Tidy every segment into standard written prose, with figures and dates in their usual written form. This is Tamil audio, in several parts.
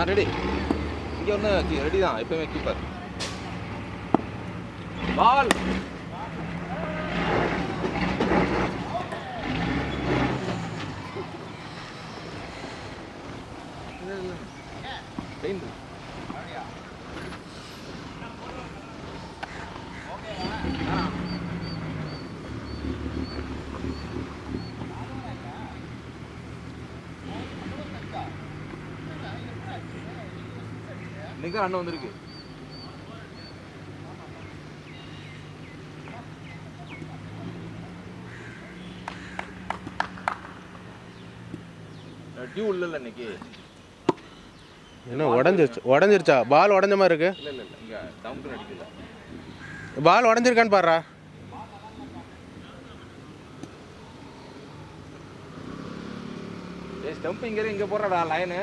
ரெடி. இங்கே ஒன்று ரெடி தான், எப்பவுமே கீப்பர். பால் பெயின் இன்னைக்கு தான் அண்ணன் வந்திருக்கு. டியூ இல்ல இன்னைக்கு. என்ன உடஞ்சிருச்சா? பால் உடஞ்ச மாதிரி இருக்கு. இல்ல இல்ல இங்க டவுன் அடிக்கல. பால் உடஞ்சிருக்கான்னு பாருடா. ஏய் ஸ்டம்ப் இங்க போறடா லைன்.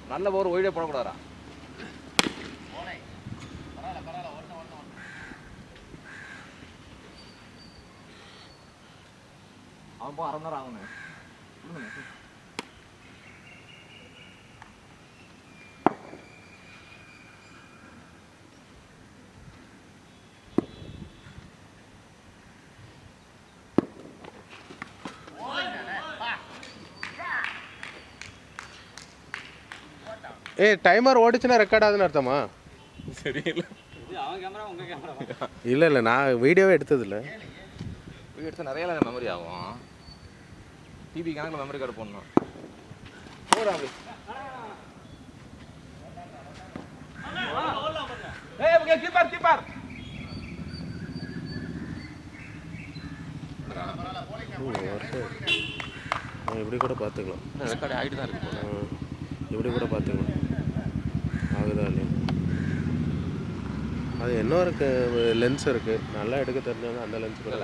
நல்ல போர் ஒயிடே போடக்கூடாதா? அவன் போ அரை நேரம் ஆகணும். ஏய் டைமர் ஓடிச்சுன்னா ரெக்கார்ட் ஆகுதுன்னு அர்த்தமா? சரியில்ல. இல்லை நான் வீடியோவே எடுத்ததில்லை. வீடியோ எடுத்தால் நிறைய மெமரி ஆகும். டிவி கணக்கில் மெமரி கார்டு போடணும். அப்படி கீப்பர் கீப்பர் இப்படி கூட பார்த்துக்கலாம். ரெக்கார்டு ஆகிட்டு தான் இருக்கு. இப்படி கூட பார்த்துக்கலாம். ஆகுதா இல்லையா? அது இன்னொரு லென்ஸ் இருக்குது, நல்லா எடுக்க தெரிஞ்சவங்க அந்த லென்ஸ் கூட.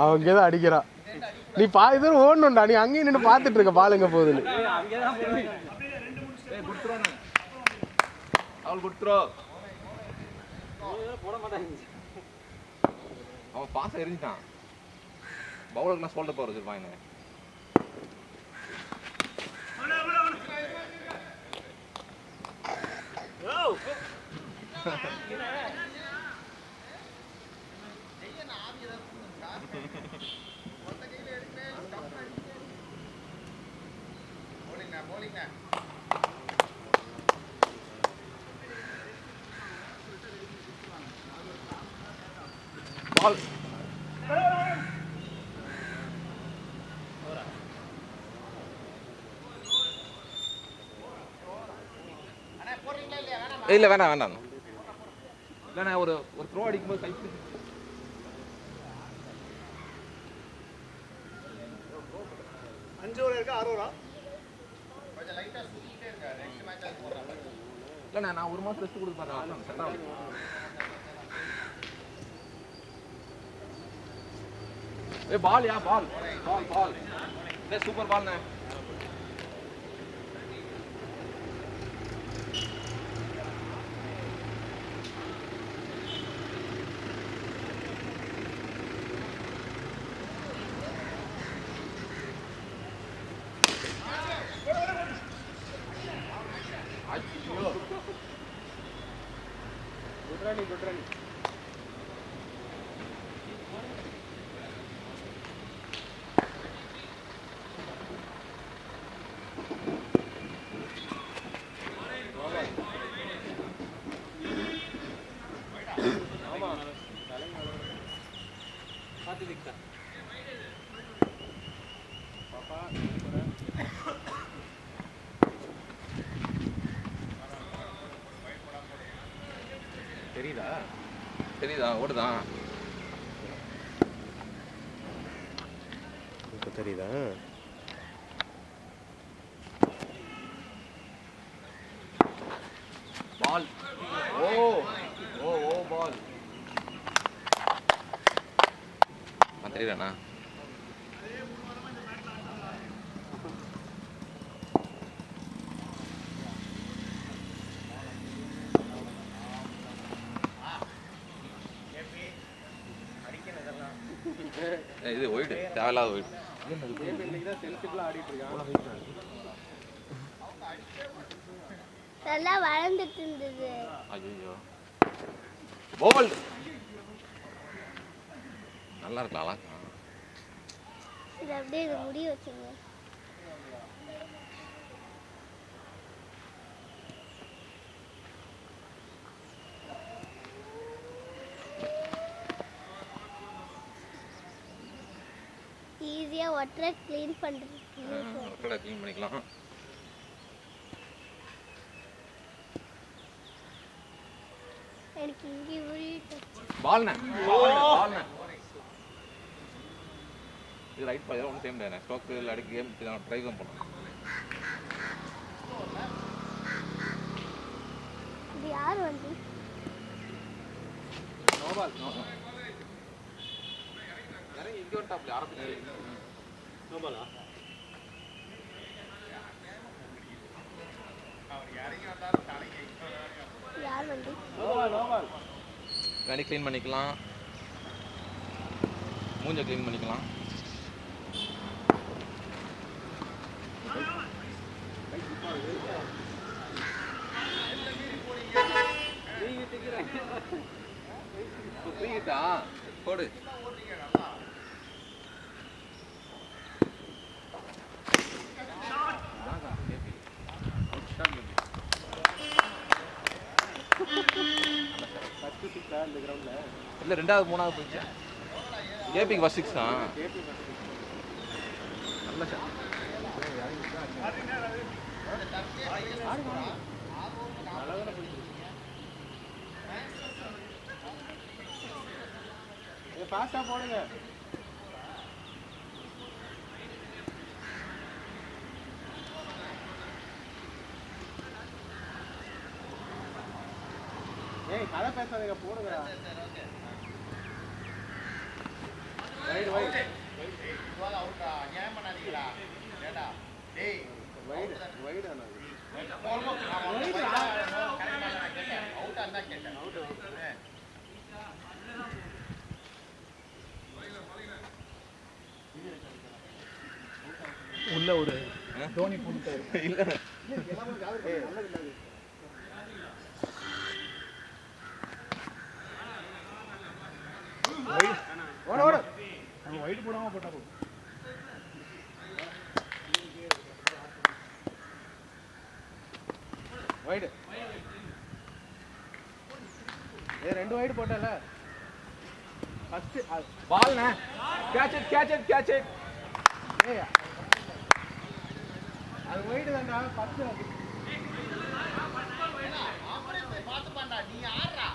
அவங்க தான் அடிக்கிறான். நீ பாதி தூரம் ஓடணும்டா. நீ அங்கேயும் நின்று பார்த்துட்டு இருக்க பாலுங்க போகுதுன்னு. அவன் பாச எரிஞ்சிட்டான். பவுலர்லாம் சோல்டர் பவர் வச்சிருப்பாங்க. பால் இல்லை வேண்டாம் வேண்டாம். இல்லைண்ணா ஒரு த்ரோ அடிக்கும்போது கை 5 ஓவர் இருக்கா 6 ஓவரா? இல்லைண்ணா நான் ஒரு மாதம் ரெஸ்ட் கொடுத்து பார்த்தேன். செட் ஆகும். ஏ பால் யா பால் பால் பால் சூப்பர் பால்ண்ணே. Good running. தெரியுதா ஓடுதான் இப்போ தெரியுதா? பால் ஓ ஓ ஓ பால் தெரியுதாண்ணா? இது ஒயிட் தேவையில்லாத ஒயிட். இன்னைக்கு தான் செல்ஃபிக்லாம் ஆடிட்டு இருக்கான். நல்லா வளர்ந்துட்டு இருந்தது. ஐயோ போல்ட் நல்லா இருக்கலாம். இது அப்படியே இது முடி வச்சுங்க. ஈஸியா வாட்டரை க்ளீன் பண்றது. க்ளீன் பண்ணிக்கலாம். எனக்கு இங்கே ஊறிட்டு பால்ண்ணே இது ரைட் பால் ஒன்றும் டைம் இல்லை. ஸ்டோக்கு இல்லை அடிக்க கேம் ட்ரை தான் பண்ணலாம். இது யார் வந்து நோபால் இறங்கி இங்கே வந்துட்டாப்ல ஆரம்பிச்சு. நோபாலா யார் வந்து வேணி க்ளீன் பண்ணிக்கலாம். மூஞ்சை க்ளீன் பண்ணிக்கலாம். ஃப்ரீட்டா போடு. இந்த கிரவுண்ட்ல இல்லை 2வது 3வது போயிடுச்சு. கேபிக்கு ஃபர்ஸ்ட் 6 தான். நல்ல ஷாட். ஃபாஸ்டா போடுங்க. ஏய் கதை பேசாதீங்க, போடுங்கடா. வைடு வைடு வைடு உள்ள ஒரு தோனி போட்டுட்டாரு. இல்லை ஓட ஓட நம்ம வைடு போடாம போட்டா போதும். வைடு ஏ 2 வைடு போட்டல. ஃபர்ஸ்ட் பால்ண்ணே கேட்ச் இட். ஏய் அது வைடு தான்டா. ஃபர்ஸ்ட் பார்த்து பண்ணா நீ யாரா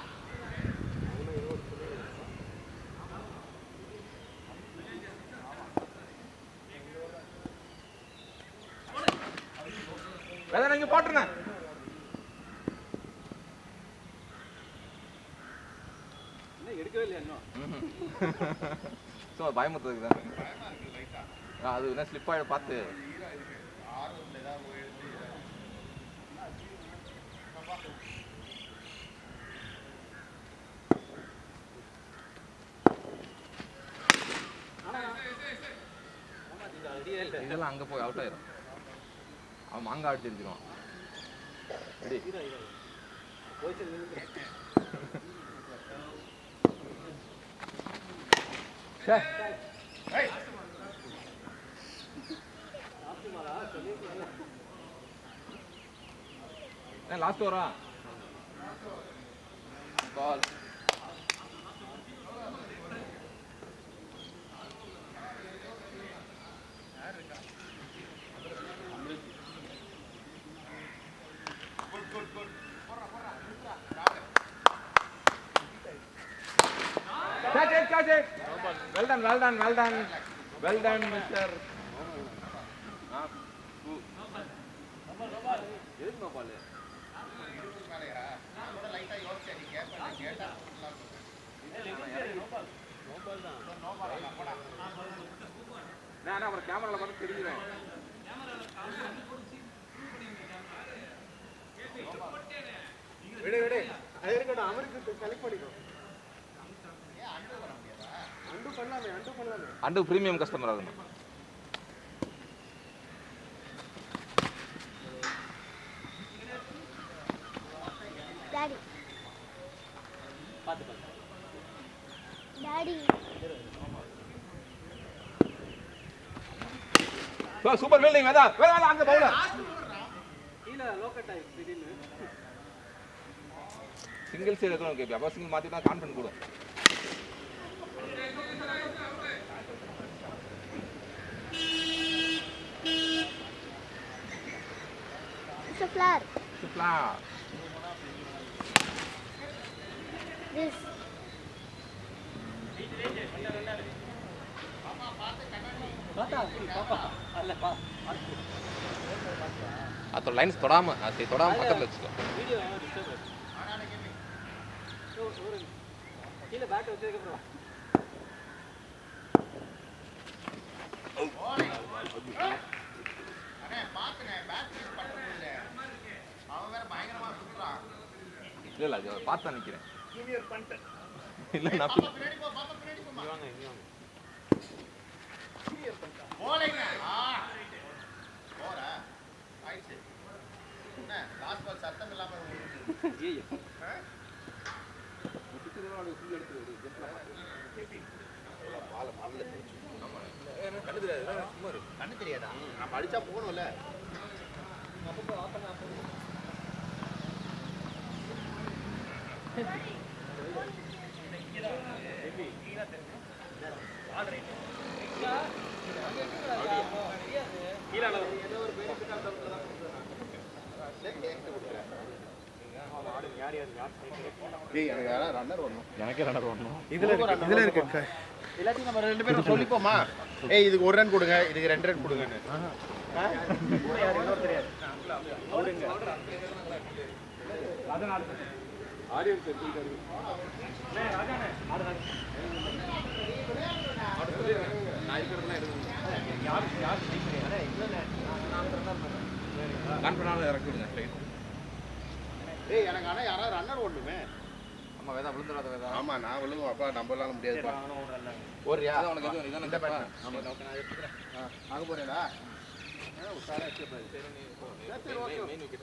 வேற நீங்க போட்டுறேன். இன்னும் எடுக்கவே இல்லையா இன்னும்? ஸோ பயமுறுத்துறதுக்கு தான். அது என்ன ஸ்லிப் ஆகிட பார்த்து. இதெல்லாம் அங்கே போய் அவுட் ஆயிரும். அவன் மாங்காய் அடிச்சிருக்கான். லாஸ்ட் ஓவரா பால். Catch it. Well done, Mr. எதுக்கு பால்? நான் அப்புறம் கேமரால பார்த்து தெரிஞ்சிடும். விடு அது இருக்கட்டும். அவருக்கு செலக்ட் பண்ணிக்கோ. அண்டு அண்டு ப்ரீமியம் கஸ்டமர் ஆகணும். Daddy daddy super fielding Veda Veda அங்க பவுலர் கீழே லோக்கட் ஆகி திடீர்னு சிங்கிள் சைடு இருக்கணும் கேபி அப்போ சிங்கிள் மாத்தினா கான்ஃபிடன்ட் கூடும். It's a flower. Flower This. அது லைன்ஸ் தொடாம அது தொடாம பக்கத்துல வச்சுக்கோ. வீடியோ டிஸ்டர்ப் கீழே பேட் வச்சதுக்கப்புறம் இல்ல இல்ல அது பார்த்து தான் நிக்கிறேன். இல்ல நான் வாங்க இங்க வாங்க ஐயோ கண்ணு தெரியாதா நம்ம அடிச்சா போகணும்ல. எனக்கே ரன்னர் வரணும். இதுல இருக்கு எல்லாத்தையும் நம்ம 2 பேரும் சொல்லிப்போமா? ஏய் இதுக்கு 1 ரன் கொடுங்க, இதுக்கு 2 ரன் கொடுங்கன்னு. கான்ஃபிடன்ட் இறக்கி விடுங்க ஸ்ட்ரைட். ஏய் எனக்கு ஆனா யாராவது ரன்னர் ஓடணுமே. அம்மா வேதா விழுந்துடாத வேதா. ஆமா நான் விழுவும் அப்பா நம்மளால முடியாதுப்பா. ஓடுறியா? உனக்கு எதுவும் இதானே இந்த கேப்பா? bat. ஆமா ஓகே நான் எடுத்துக்கிறேன். ஆக போறேடா. உஷாரா வச்சு பாரு. சரி நீ மெயின் விக்கெட்